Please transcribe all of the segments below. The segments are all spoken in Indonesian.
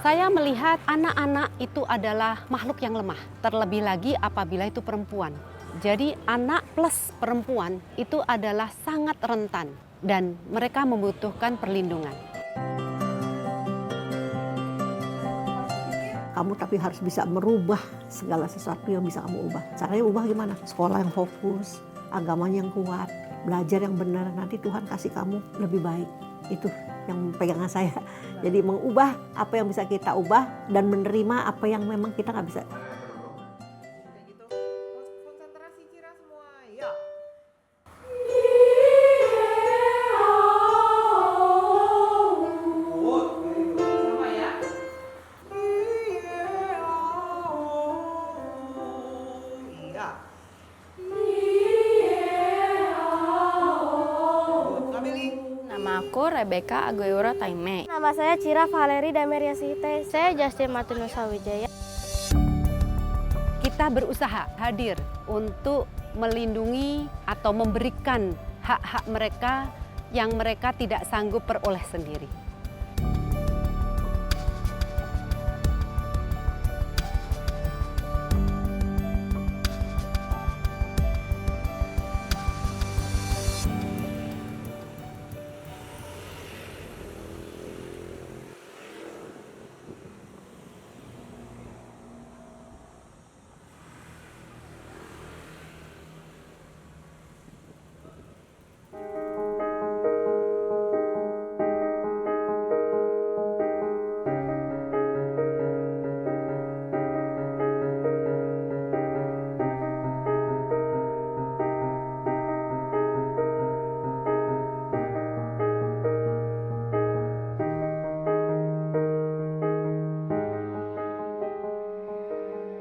Saya melihat anak-anak itu adalah makhluk yang lemah, terlebih lagi apabila itu perempuan. Jadi anak plus perempuan itu adalah sangat rentan dan mereka membutuhkan perlindungan. Kamu tapi harus bisa merubah segala sesuatu yang bisa kamu ubah. Caranya ubah gimana? Sekolah yang fokus, agamanya yang kuat, belajar yang benar, nanti Tuhan kasih kamu lebih baik. Itu yang pegangan saya. Jadi mengubah apa yang bisa kita ubah dan menerima apa yang memang kita nggak bisa. Konsentrasi Cira semua, ya. Sama ya. Iya. Nama aku Rebecca Agoyura Taime. Nama saya Cira Valeri Dameria Site. Saya Justin Matunusa Wijaya. Kita berusaha hadir untuk melindungi atau memberikan hak-hak mereka yang mereka tidak sanggup peroleh sendiri.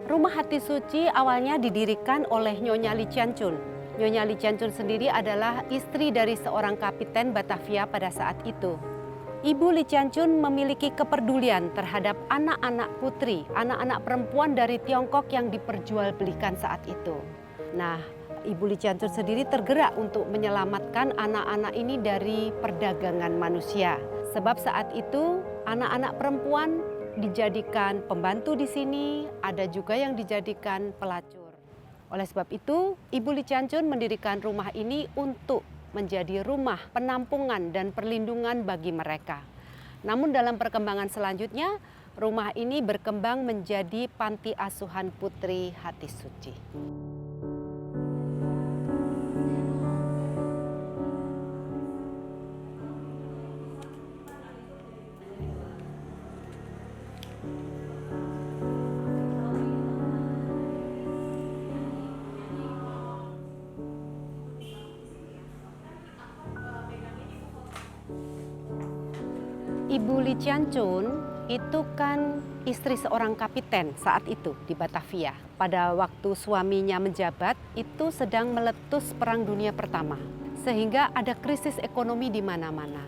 Rumah Hati Suci awalnya didirikan oleh Nyonya Li Ciancun. Nyonya Li Ciancun sendiri adalah istri dari seorang kapiten Batavia pada saat itu. Ibu Li Ciancun memiliki kepedulian terhadap anak-anak putri, anak-anak perempuan dari Tiongkok yang diperjualbelikan saat itu. Nah, Ibu Li Ciancun sendiri tergerak untuk menyelamatkan anak-anak ini dari perdagangan manusia. Sebab saat itu anak-anak perempuan dijadikan pembantu di sini, ada juga yang dijadikan pelacur. Oleh sebab itu, Ibu Li Ciancun mendirikan rumah ini untuk menjadi rumah penampungan dan perlindungan bagi mereka. Namun dalam perkembangan selanjutnya, rumah ini berkembang menjadi panti asuhan putri Hati Suci. Ibu Li Ciancun itu kan istri seorang kapiten saat itu di Batavia. Pada waktu suaminya menjabat, itu sedang meletus Perang Dunia Pertama. Sehingga ada krisis ekonomi di mana-mana.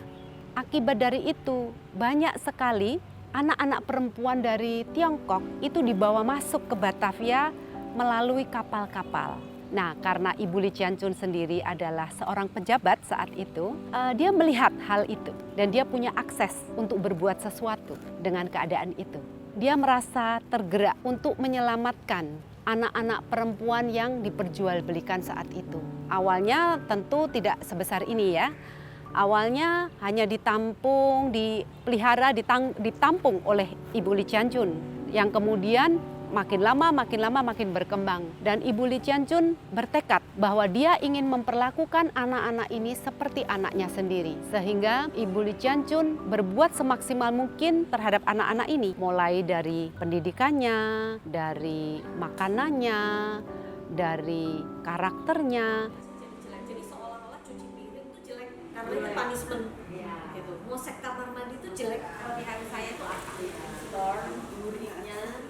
Akibat dari itu, banyak sekali anak-anak perempuan dari Tiongkok itu dibawa masuk ke Batavia melalui kapal-kapal. Nah, karena Ibu Li Ciancun sendiri adalah seorang pejabat saat itu, dia melihat hal itu dan dia punya akses untuk berbuat sesuatu dengan keadaan itu. Dia merasa tergerak untuk menyelamatkan anak-anak perempuan yang diperjualbelikan saat itu. Awalnya tentu tidak sebesar ini ya. Awalnya hanya ditampung, dipelihara, ditampung oleh Ibu Li Ciancun yang kemudian makin lama makin berkembang. Dan Ibu Li Ciancun bertekad bahwa dia ingin memperlakukan anak-anak ini seperti anaknya sendiri. Sehingga Ibu Li Ciancun berbuat semaksimal mungkin terhadap anak-anak ini. Mulai dari pendidikannya, dari makanannya, dari karakternya. Jadi seolah-olah cuci piring itu jelek karena itu punishment. Gitu. Mau sek kamar mandi itu jelek. Kalau di hari saya itu apa? Storm, gurihnya.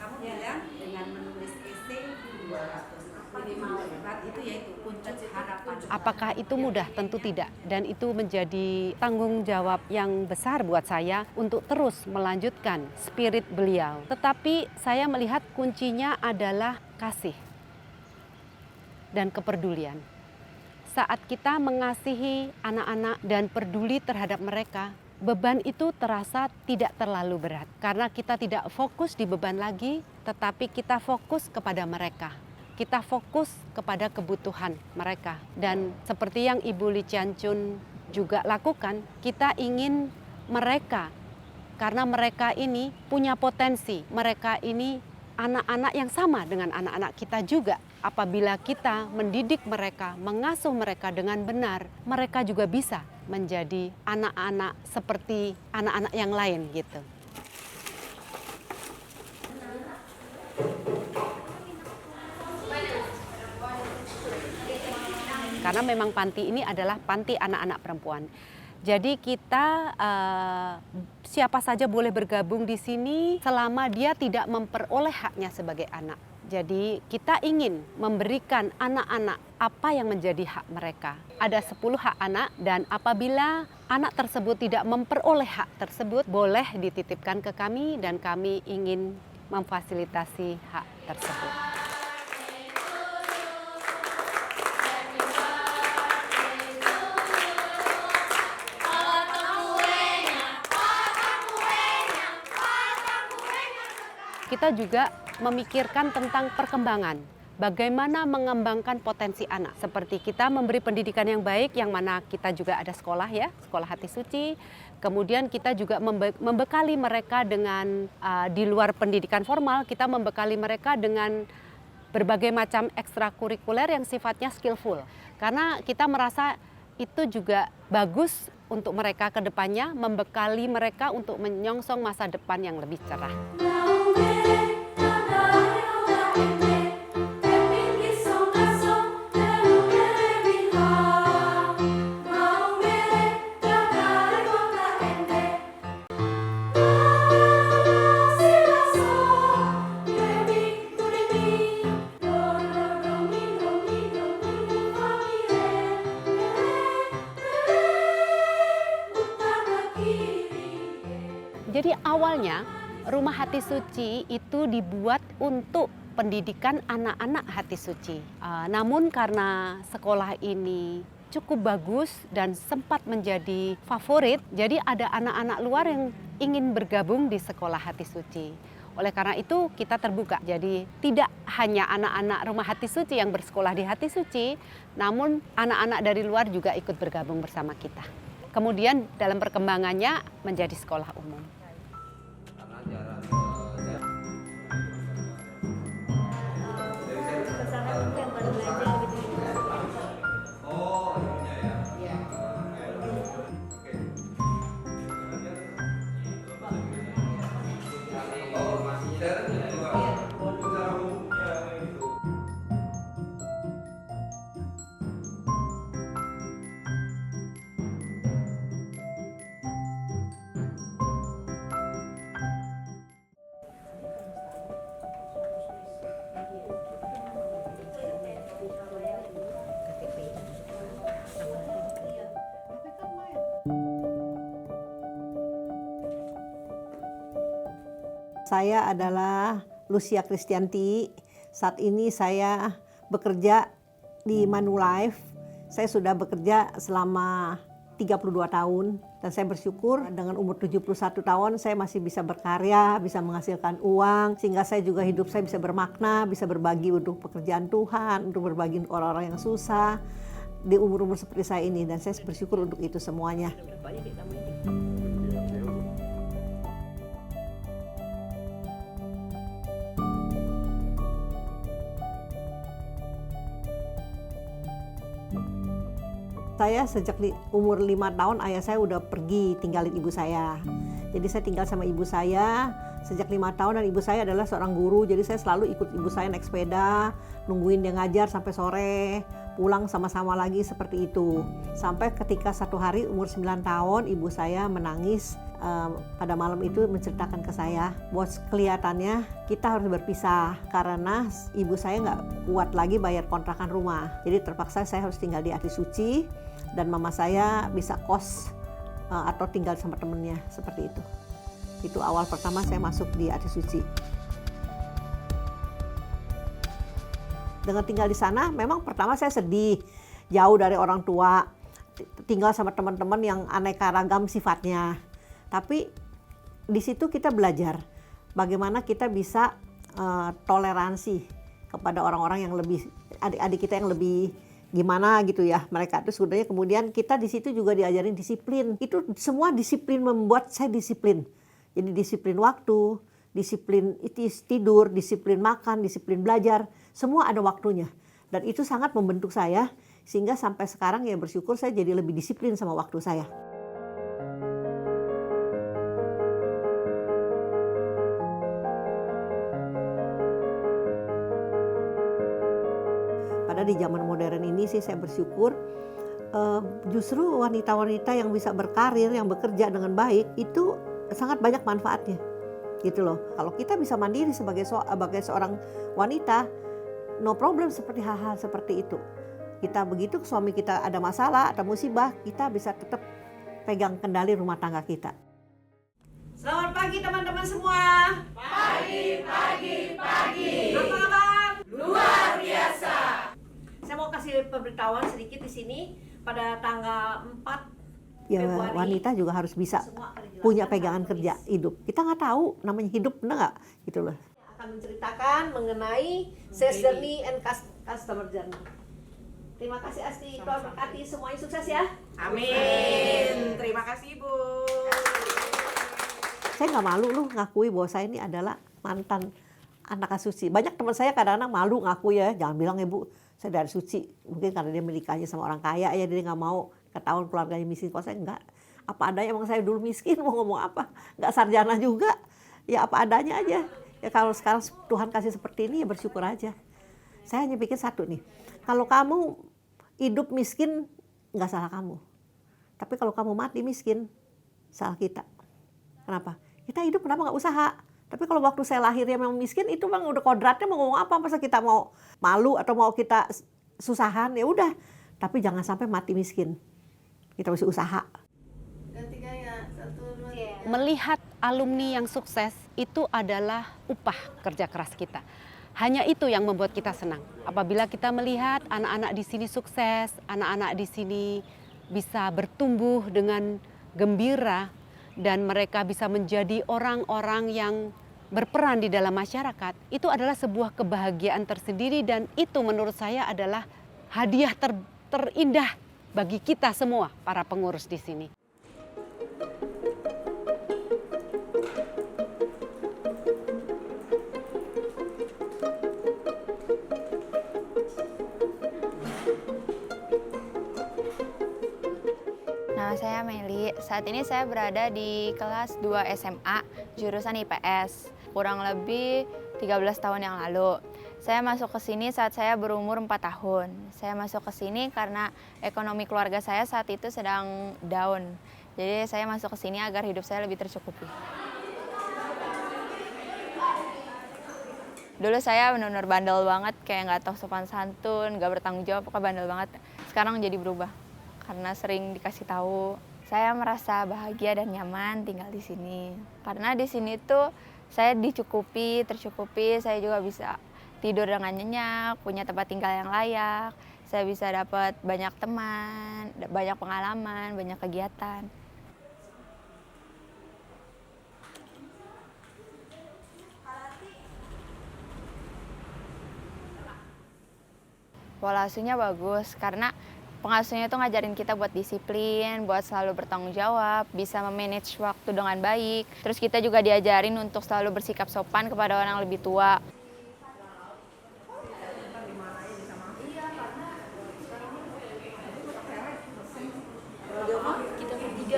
Kamu bilang dengan menulis esai 200 minimal berat itu yaitu kunci harapan. Apakah itu mudah? Tentu tidak. Dan itu menjadi tanggung jawab yang besar buat saya untuk terus melanjutkan spirit beliau. Tetapi saya melihat kuncinya adalah kasih dan kepedulian. Saat kita mengasihi anak-anak dan peduli terhadap mereka, beban itu terasa tidak terlalu berat. Karena kita tidak fokus di beban lagi, tetapi kita fokus kepada mereka. Kita fokus kepada kebutuhan mereka. Dan seperti yang Ibu Lee Chian Chun juga lakukan, kita ingin mereka, karena mereka ini punya potensi, mereka ini anak-anak yang sama dengan anak-anak kita juga. Apabila kita mendidik mereka, mengasuh mereka dengan benar, mereka juga bisa menjadi anak-anak seperti anak-anak yang lain gitu. Karena memang panti ini adalah panti anak-anak perempuan. Jadi kita siapa saja boleh bergabung di sini selama dia tidak memperoleh haknya sebagai anak. Jadi kita ingin memberikan anak-anak apa yang menjadi hak mereka. Ada 10 hak anak dan apabila anak tersebut tidak memperoleh hak tersebut, boleh dititipkan ke kami dan kami ingin memfasilitasi hak tersebut. Kita juga memikirkan tentang perkembangan, bagaimana mengembangkan potensi anak. Seperti kita memberi pendidikan yang baik, yang mana kita juga ada sekolah ya, sekolah hati suci. Kemudian kita juga membekali mereka dengan, di luar pendidikan formal, kita membekali mereka dengan berbagai macam ekstrakurikuler yang sifatnya skillful. Karena kita merasa itu juga bagus untuk mereka ke depannya, membekali mereka untuk menyongsong masa depan yang lebih cerah. Jadi awalnya Rumah Hati Suci itu dibuat untuk pendidikan anak-anak hati suci. Namun karena sekolah ini cukup bagus dan sempat menjadi favorit, jadi ada anak-anak luar yang ingin bergabung di sekolah hati suci. Oleh karena itu kita terbuka, jadi tidak hanya anak-anak Rumah Hati Suci yang bersekolah di Hati Suci, namun anak-anak dari luar juga ikut bergabung bersama kita. Kemudian dalam perkembangannya menjadi sekolah umum. Saya adalah Lucia Kristianti. Saat ini saya bekerja di Manulife. Saya sudah bekerja selama 32 tahun dan saya bersyukur dengan umur 71 tahun saya masih bisa berkarya, bisa menghasilkan uang sehingga saya juga hidup saya bisa bermakna, bisa berbagi untuk pekerjaan Tuhan, untuk berbagi untuk orang-orang yang susah di umur-umur seperti saya ini dan saya bersyukur untuk itu semuanya. Saya sejak umur 5 tahun ayah saya udah pergi tinggalin ibu saya. Jadi saya tinggal sama ibu saya sejak 5 tahun dan ibu saya adalah seorang guru. Jadi saya selalu ikut ibu saya naik sepeda, nungguin dia ngajar sampai sore, pulang sama-sama lagi seperti itu. Sampai ketika satu hari umur 9 tahun ibu saya menangis pada malam itu menceritakan ke saya bahwa kelihatannya kita harus berpisah karena ibu saya nggak kuat lagi bayar kontrakan rumah. Jadi terpaksa saya harus tinggal di Hati Suci dan mama saya bisa kos atau tinggal sama temennya seperti itu. Itu awal pertama saya masuk di Hati Suci. Dengan tinggal di sana memang pertama saya sedih, jauh dari orang tua, tinggal sama teman-teman yang aneka ragam sifatnya. Tapi di situ kita belajar bagaimana kita bisa toleransi kepada orang-orang yang lebih, adik-adik kita yang lebih gimana gitu ya, mereka itu sebenarnya. Kemudian kita di situ juga diajarin disiplin. Itu semua disiplin membuat saya disiplin. Jadi disiplin waktu, disiplin tidur, disiplin makan, disiplin belajar, semua ada waktunya. Dan itu sangat membentuk saya sehingga sampai sekarang ya bersyukur saya jadi lebih disiplin sama waktu saya. Pada di zaman modern ini sih saya bersyukur justru wanita-wanita yang bisa berkarir, yang bekerja dengan baik itu sangat banyak manfaatnya, gitu loh. Kalau kita bisa mandiri sebagai seorang wanita, no problem seperti hal-hal seperti itu. Kita begitu suami kita ada masalah, ada musibah, kita bisa tetap pegang kendali rumah tangga kita. Selamat pagi teman-teman semua. Pagi. Abang-abang luar biasa. Saya mau kasih pemberitahuan sedikit di sini pada tanggal 4 Ya, Februari. wanita juga harus bisa Semua akan dijelaskan punya pegangan secara kerja tulis. hidup. Kita nggak tahu namanya hidup, benar nggak? Gitu loh. Akan menceritakan mengenai sales journey and customer journey. Terima kasih Asti, Tuhan berkati semuanya sukses ya. Amin. Terima kasih Ibu. Saya nggak malu loh ngakui bahwa saya ini adalah mantan anak asuci. Banyak teman saya kadang-kadang malu ngaku ya, jangan bilang ya Bu, saya dari suci. Mungkin karena dia menikahnya sama orang kaya ya, dia nggak mau ketahuan keluarganya miskin. Kalau saya enggak, apa adanya, emang saya dulu miskin, mau ngomong apa, nggak sarjana juga, ya apa adanya aja. Ya kalau sekarang Tuhan kasih seperti ini ya bersyukur aja. Saya hanya pikir satu nih, kalau kamu hidup miskin nggak salah kamu, tapi kalau kamu mati miskin salah kita. Kenapa? Kita hidup kenapa nggak usaha? Tapi kalau waktu saya lahirnya memang miskin, itu bang udah kodratnya, mau ngomong apa, masa kita mau malu atau mau kita susahan, ya udah. Tapi jangan sampai mati miskin. Kita mesti usaha. Melihat alumni yang sukses itu adalah upah kerja keras kita. Hanya itu yang membuat kita senang. Apabila kita melihat anak-anak di sini sukses, anak-anak di sini bisa bertumbuh dengan gembira, dan mereka bisa menjadi orang-orang yang berperan di dalam masyarakat, itu adalah sebuah kebahagiaan tersendiri, dan itu menurut saya adalah hadiah terindah bagi kita semua para pengurus di sini. Nama saya Meli. Saat ini saya berada di kelas 2 SMA, jurusan IPS. Kurang lebih 13 tahun yang lalu. Saya masuk ke sini saat saya berumur 4 tahun. Saya masuk ke sini karena ekonomi keluarga saya saat itu sedang down. Jadi saya masuk ke sini agar hidup saya lebih tercukupi. Dulu saya benar-benar bandel banget, kayak nggak tahu sopan santun, nggak bertanggung jawab, pokoknya bandel banget. Sekarang jadi berubah karena sering dikasih tahu. Saya merasa bahagia dan nyaman tinggal di sini. Karena di sini tuh saya dicukupi, tercukupi, saya juga bisa tidur dengan nyenyak, punya tempat tinggal yang layak, saya bisa dapat banyak teman, banyak pengalaman, banyak kegiatan. Pola asuhnya bagus karena pengasuhnya itu ngajarin kita buat disiplin, buat selalu bertanggung jawab, bisa memanage waktu dengan baik. Terus kita juga diajarin untuk selalu bersikap sopan kepada orang yang lebih tua.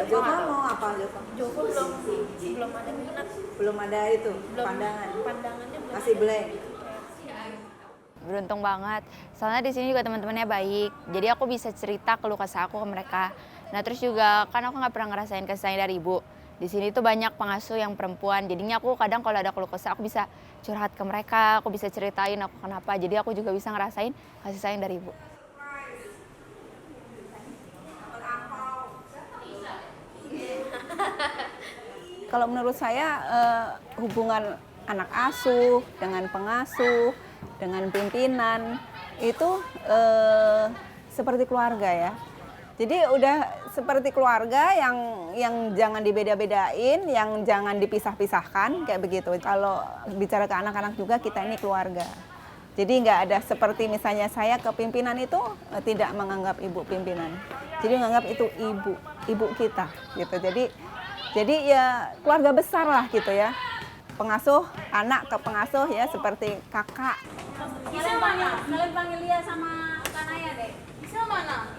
Jova mau apa Jova? Joko belum ada minat, Belum ada itu pandangan. pandangannya belum. Masih blank. Beruntung banget. Soalnya di sini juga teman-temannya baik. Jadi aku bisa cerita keluh kesah aku ke mereka. Nah terus juga kan aku nggak pernah ngerasain kasih sayang dari ibu. Di sini tuh banyak pengasuh yang perempuan. Jadinya aku kadang kalau ada keluh kesah aku bisa curhat ke mereka. Aku bisa ceritain aku kenapa. Jadi aku juga bisa ngerasain kasih sayang dari ibu. Kalau menurut saya hubungan anak asuh dengan pengasuh, dengan pimpinan itu seperti keluarga ya. Jadi udah seperti keluarga yang jangan dibeda-bedain, yang jangan dipisah-pisahkan kayak begitu. Kalau bicara ke anak-anak juga kita ini keluarga. Jadi nggak ada seperti misalnya saya ke pimpinan itu tidak menganggap ibu pimpinan. Jadi menganggap itu ibu kita gitu. Jadi ya keluarga besar lah gitu ya. Pengasuh, anak ke pengasuh ya seperti kakak. Bisa mana? Kalian panggil Lia sama Kanaya deh. Bisa mana?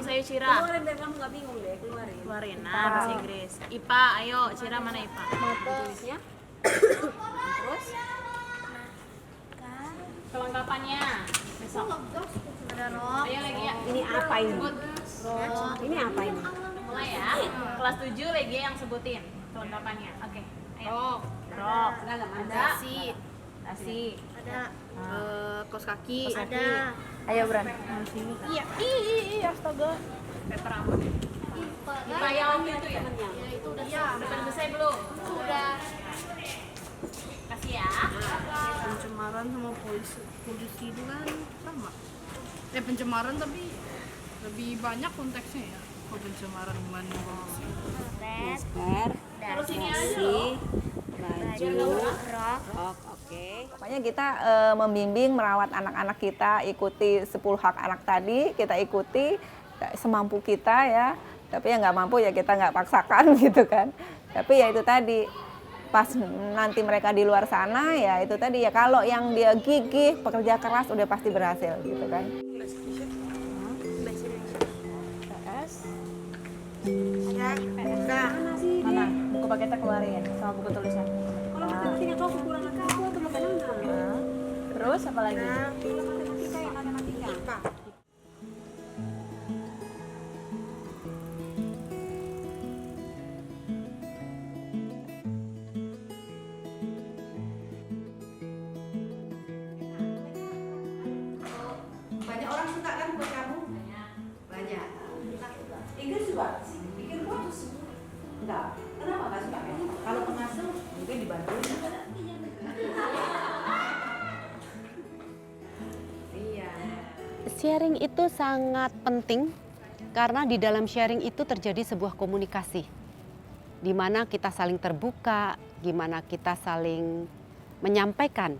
Saya Cira. Keluarin biar kamu nggak bingung deh, keluarin. Keluarin. Nah, bahasa Inggris. IPA, ayo. Cira mana IPA? Tulisnya. Terus? Kelengkapannya. Besok. Ada rok. Ayo lagi ya. Ini apa ini? Sebut. Ini apa ini? Mulai ya. Kelas 7 lagi yang sebutin kelengkapannya. Oke. Ayo. Rok. Ada. Dasi. Ada Kaos kaki. ada. Ayo Bran. Iya, astaga. Paper rambut. IPA yang waktu itu ya? Itu udah Udah pada selesai belum? udah. Kasih ya. Pencemaran sama polusi itu kan sama. Pencemaran tapi lebih banyak konteksnya ya. Kalau pencemaran dibanding polusi. Masker. Terus ini aja Dasi. loh. Baju. Rok. Oke. Pokoknya kita membimbing, merawat anak-anak kita, ikuti 10 hak anak tadi, kita ikuti semampu kita ya. Tapi ya nggak mampu ya kita nggak paksakan gitu kan. Tapi ya itu tadi, pas nanti mereka di luar sana ya itu tadi ya kalau yang dia gigih, pekerja keras udah pasti berhasil gitu kan. Mana? Buku paketnya keluarin sama buku tulisan. Kalau matematika kau kekurangan kamu atau bagaimana? Terus apa lagi? Matematika ya matematika. Banyak orang suka kan buat kamu? Banyak. Inggris juga sih, bikin bagus. Enggak. Kenapa nggak suka? Kalau pengasuh mungkin dibantuin. Iya. Sharing itu sangat penting karena di dalam sharing itu terjadi sebuah komunikasi. Di mana kita saling terbuka, gimana kita saling menyampaikan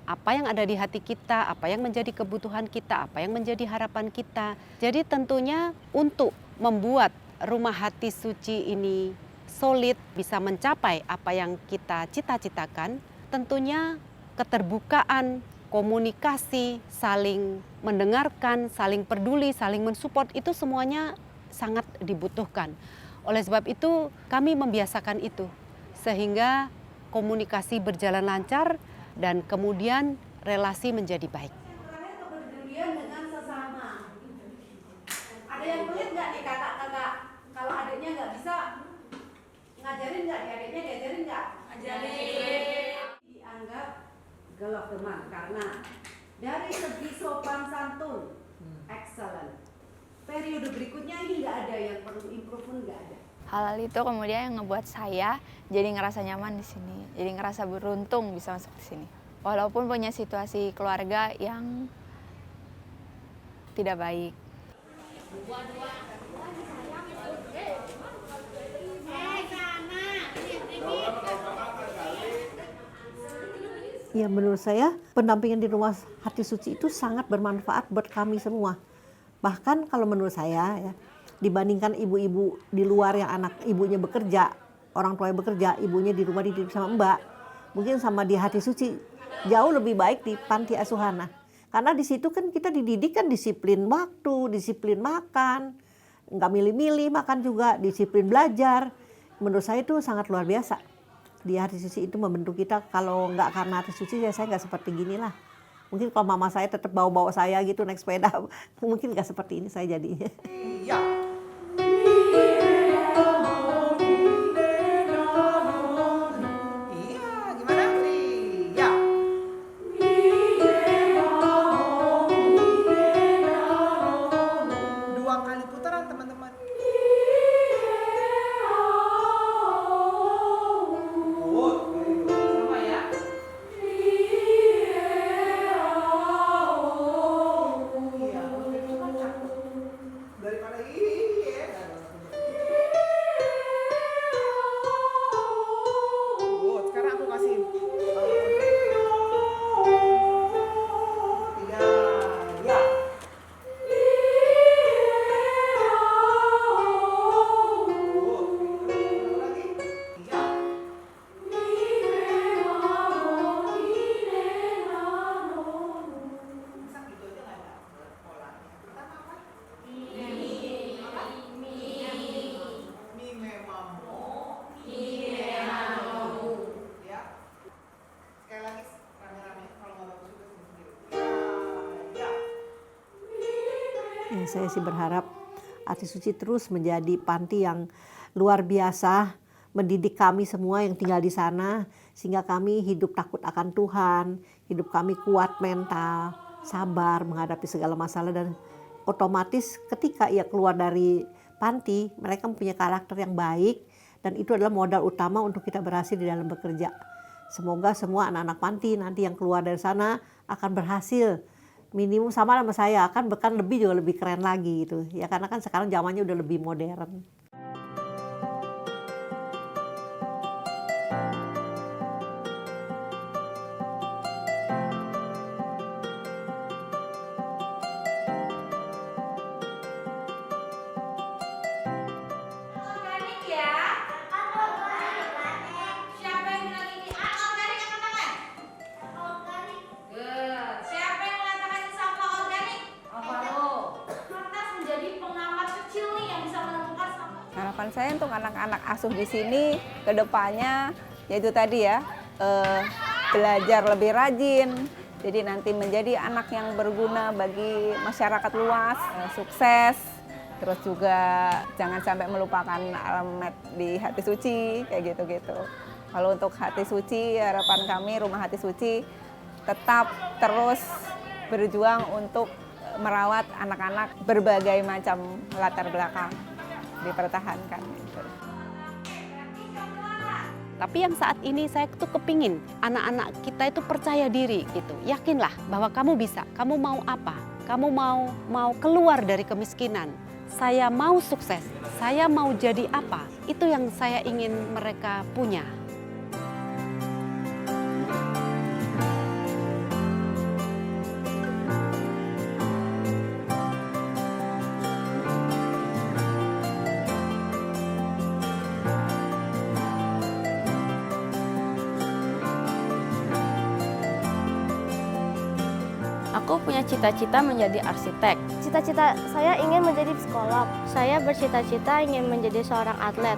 apa yang ada di hati kita, apa yang menjadi kebutuhan kita, apa yang menjadi harapan kita. Jadi tentunya untuk membuat rumah hati suci ini solid, bisa mencapai apa yang kita cita-citakan, tentunya keterbukaan, komunikasi, saling mendengarkan, saling peduli, saling mensupport, itu semuanya sangat dibutuhkan. Oleh sebab itu kami membiasakan itu, sehingga komunikasi berjalan lancar, dan kemudian relasi menjadi baik. Kepedulian dengan sesama. Ada yang pelit nggak nih kakak-kakak? Kalau adiknya nggak bisa, ngajarin nggak? Adiknya diajarin nggak? Ajarin. Dianggap gelap teman karena dari segi sopan santun, excellent. Periode berikutnya ini nggak ada yang perlu improvement, nggak ada. Hal-hal itu kemudian yang ngebuat saya jadi ngerasa nyaman di sini, jadi ngerasa beruntung bisa masuk di sini. Walaupun punya situasi keluarga yang tidak baik. Ya menurut saya pendampingan di rumah hati suci itu sangat bermanfaat buat kami semua. Bahkan kalau menurut saya ya, dibandingkan ibu-ibu di luar yang anak ibunya bekerja, orang tuanya bekerja, ibunya di rumah dididik sama mbak, mungkin sama di hati suci jauh lebih baik di panti asuhan. Karena di situ kan kita dididik kan disiplin waktu, disiplin makan, nggak milih-milih makan juga, disiplin belajar. Menurut saya itu sangat luar biasa. Di hati suci itu membentuk kita. Kalau nggak karena hati suci ya saya nggak seperti gini lah. Mungkin kalau mama saya tetap bawa-bawa saya gitu naik sepeda, mungkin nggak seperti ini saya jadinya. Iya. Iya, gimana? Iya. Dua kali putaran teman-teman. Sama ya. Iya, daripada ini. Ya, saya sih berharap Hati Suci terus menjadi panti yang luar biasa, mendidik kami semua yang tinggal di sana, sehingga kami hidup takut akan Tuhan, hidup kami kuat mental, sabar menghadapi segala masalah, dan otomatis ketika ia keluar dari panti, mereka mempunyai karakter yang baik, dan itu adalah modal utama untuk kita berhasil di dalam bekerja. Semoga semua anak-anak panti nanti yang keluar dari sana akan berhasil. Minimum sama saya, akan bahkan lebih juga lebih keren lagi gitu. Ya karena kan sekarang zamannya udah lebih modern. Organik ya. Siapa yang bilang ini organik angkat tangan? Organik. Good. Siapa yang mengatakan ini sampah organik? Alvaro. Kertas menjadi pengamat kecil nih yang bisa menentukan sampah. Harapan saya untuk anak-anak asuh di sini ke depannya yaitu tadi ya, belajar lebih rajin. Jadi nanti menjadi anak yang berguna bagi masyarakat luas, sukses. Terus juga jangan sampai melupakan alamat di Hati Suci, kayak gitu-gitu. Kalau untuk Hati Suci, harapan kami Rumah Hati Suci tetap terus berjuang untuk merawat anak-anak berbagai macam latar belakang, dipertahankan. Gitu. Tapi yang saat ini saya tuh kepingin anak-anak kita itu percaya diri gitu. Yakinlah bahwa kamu bisa, kamu mau apa? Kamu mau keluar dari kemiskinan. Saya mau sukses, saya mau jadi apa? Itu yang saya ingin mereka punya. Aku punya cita-cita menjadi arsitek. Cita-cita saya ingin menjadi psikolog. Saya bercita-cita ingin menjadi seorang atlet.